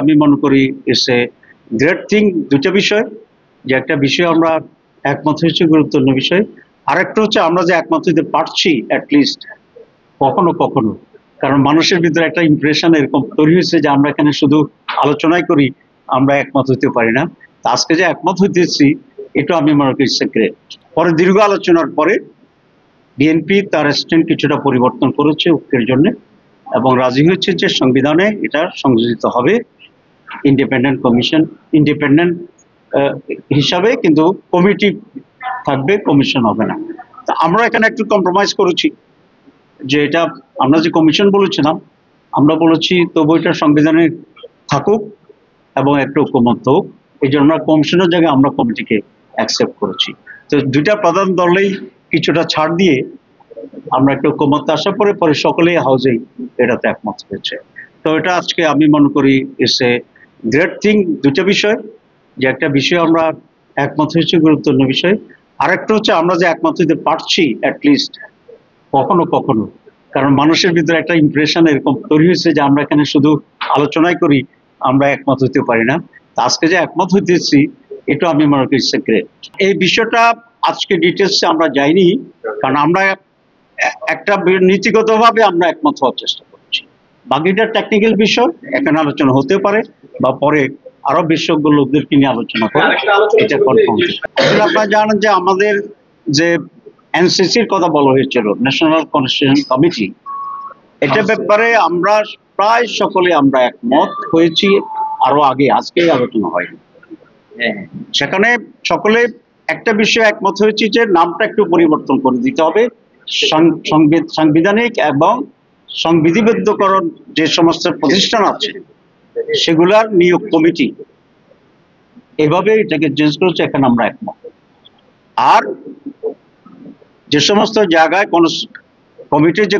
আমি মনে করি ইটস এ গ্রেট থিং। দুইটা বিষয়, যে একটা বিষয় আমরা একমত হয়েছি গুরুত্বপূর্ণ বিষয়, আরেকটা হচ্ছে আমরা যে একমত হইতে পারছি অ্যাটলিস্ট কখনো কখনো, কারণ মানুষের ভিতরে একটা ইমপ্রেশন এরকম তৈরি হয়েছে যে আমরা এখানে শুধু আলোচনাই করি, আমরা একমত হইতে পারি না। আজকে যে একমত হইতেছি এটা আমি মনে করি ইটস এ গ্রেট। পরে দীর্ঘ আলোচনার পরে বিএনপি তার স্ট্যান্ড কিছুটা পরিবর্তন করেছে ঐক্যের জন্য এবং রাজি হয়েছে যে সংবিধানে এটা সংযোজিত হবে ইন্ডিপেন্ডেন্ট কমিশন, ইন্ডিপেন্ডেন্ট হিসাবে, কিন্তু কমিটি থাকবে, কমিশন হবে না। তা আমরা এখানে একটু কম্প্রোমাইজ করেছি যে এটা আমরা যে কমিশন বলেছিলাম, আমরা বলেছি তবু এটা সংবিধানে থাকুক এবং একটা ঐক্যমত্য হোক। এই জন্য আমরা কমিশনের জায়গায় আমরা কমিটিকে অ্যাকসেপ্ট করেছি। তো দুইটা প্রধান দলেই কিছুটা ছাড় দিয়ে আমরা একটা ঐক্যমত্য আসার পরে পরে সকলেই হাউসেই এটাতে একমত হয়েছে। তো এটা আজকে আমি মনে করি ইটস এ গ্রেট থিং। দুইটা বিষয়, যে একটা বিষয় আমরা একমত হয়েছে গুরুত্বপূর্ণ বিষয়, আরেকটা হচ্ছে আমরা যে একমত হইতে পারছি অ্যাটলিস্ট কখনো কখনো, কারণ মানুষের ভিতরে একটা ইমপ্রেশন এরকম তৈরি হয়েছে যে আমরা এখানে শুধু আলোচনাই করি, আমরা একমত হইতে পারি না। আজকে যে একমত হইতেছি এটা আমি মনে করি ইটস এ গ্রেট। এই বিষয়টা আজকে ডিটেলসে আমরা যাইনি, কারণ আমরা একটা নীতিগতভাবে আমরা একমত হওয়ার চেষ্টা করছি। বাকিটা টেকনিক্যাল বিষয়, এখানে আলোচনা হতে পারে বা পরে আরো বিশেষজ্ঞ লোকদেরকে নিয়ে আলোচনা করে এটা কনফার্ম। আপনারা জানেন যে আমাদের যে এনসিসির কথা বলা হয়েছিল, ন্যাশনাল কনস্টিটিউশন কমিটি, এটা ব্যাপারে আমরা প্রায় সকলে আমরা একমত হয়েছি আরো আগে, আজকে আলোচনা হয়নি। সেখানে সকলে একটা বিষয়ে একমত হয়েছি যে নামটা একটু পরিবর্তন করে দিতে হবে। সাংবিধানিক এবং সংবিধিবদ্ধকরণ যে সমস্ত প্রতিষ্ঠান আছে সেগুলার নিয়োগ কমিটি, এভাবে এটাকে চেঞ্জ করেছে, এখানে আমরা একমত। আর যে সমস্ত জায়গায় কমিটি যে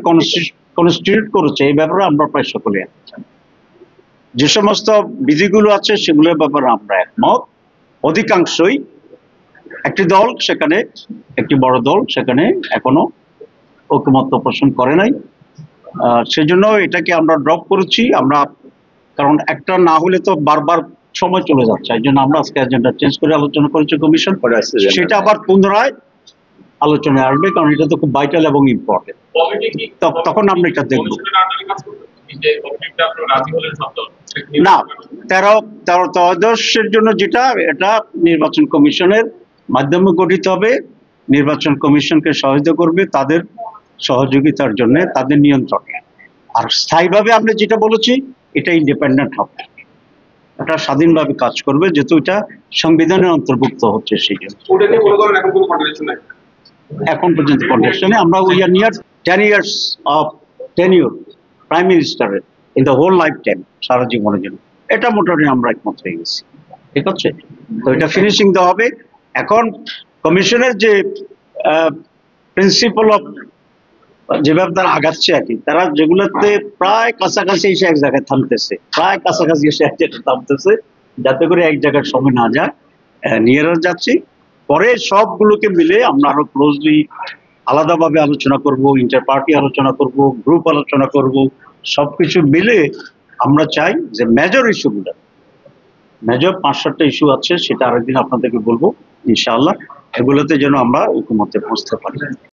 কনস্টিটিউট করেছে এই ব্যাপারে আমরা প্রায় সকলে একমত। যে সমস্ত বিধিগুলো আছে সেগুলোর ব্যাপারে আমরা একমত অধিকাংশই। একটি দল সেখানে, একটি বড় দল সেখানে এখনো ঐকমত্য পোষণ করে নাই, সেজন্য এটাকে আমরা ড্রপ করেছি। আমরা কারণ একটা না হলে তো বারবার সময় চলে যাচ্ছে, এই জন্য আমরা আজকে এজেন্ডা চেঞ্জ করে আলোচনা করেছি কমিশন, সেটা আবার পুনরায় আলোচনায় আসবে, কারণ এটা তো খুব ভাইটাল এবং ইম্পর্টেন্ট। তখন আমরা এটা দেখবো না। 13 ত্রয়োদশের জন্য যেটা, এটা নির্বাচন কমিশনের মাধ্যমে গঠিত হবে, নির্বাচন কমিশনকে সহায়তা করবে তাদের সহযোগিতার জন্য, তাদের নিয়ন্ত্রণে। আর স্থায়ীভাবে আমরা যেটা বলেছি এটা ইন্ডিপেন্ডেন্ট হবে, এটা স্বাধীনভাবে কাজ করবে, যেহেতু এটা সংবিধানের অন্তর্ভুক্ত হচ্ছে। সেই জন্য এখন পর্যন্ত কন্টেস্টনে আমরা we are near 10 years of tenure prime মিনিস্টারের in the whole life time, সারা জীবনের জন্য। এটা মোটামুটি আমরা একমত হয়ে গেছি, ঠিক আছে। তো এটা ফিনিশিং দেওয়া হবে। এখন কমিশনের যে প্রিন্সিপাল অফ যেভাবে তারা আগাচ্ছে আর কি, তারা যেগুলোতে প্রায় কাছাকাছি এসে এক জায়গায় থামতেছে, প্রায় কাছাকাছি এসে এক জায়গায় থামতেছে, যাতে করে এক জায়গার সময় না যায়, নিয়ে যাচ্ছি। পরে সবগুলোকে মিলে আমরা আরো ক্লোজলি আলাদাভাবে আলোচনা করব, ইন্টার পার্টি আলোচনা করব, গ্রুপ আলোচনা করব, সবকিছু মিলে আমরা চাই যে মেজর ইস্যুগুলো, মেজর 5-7টা ইস্যু আছে, সেটা আরেকদিন আপনাদেরকে বলবো ইনশাআল্লাহ, এগুলোতে যেন আমরা ঐকমত্যে পৌঁছতে পারি।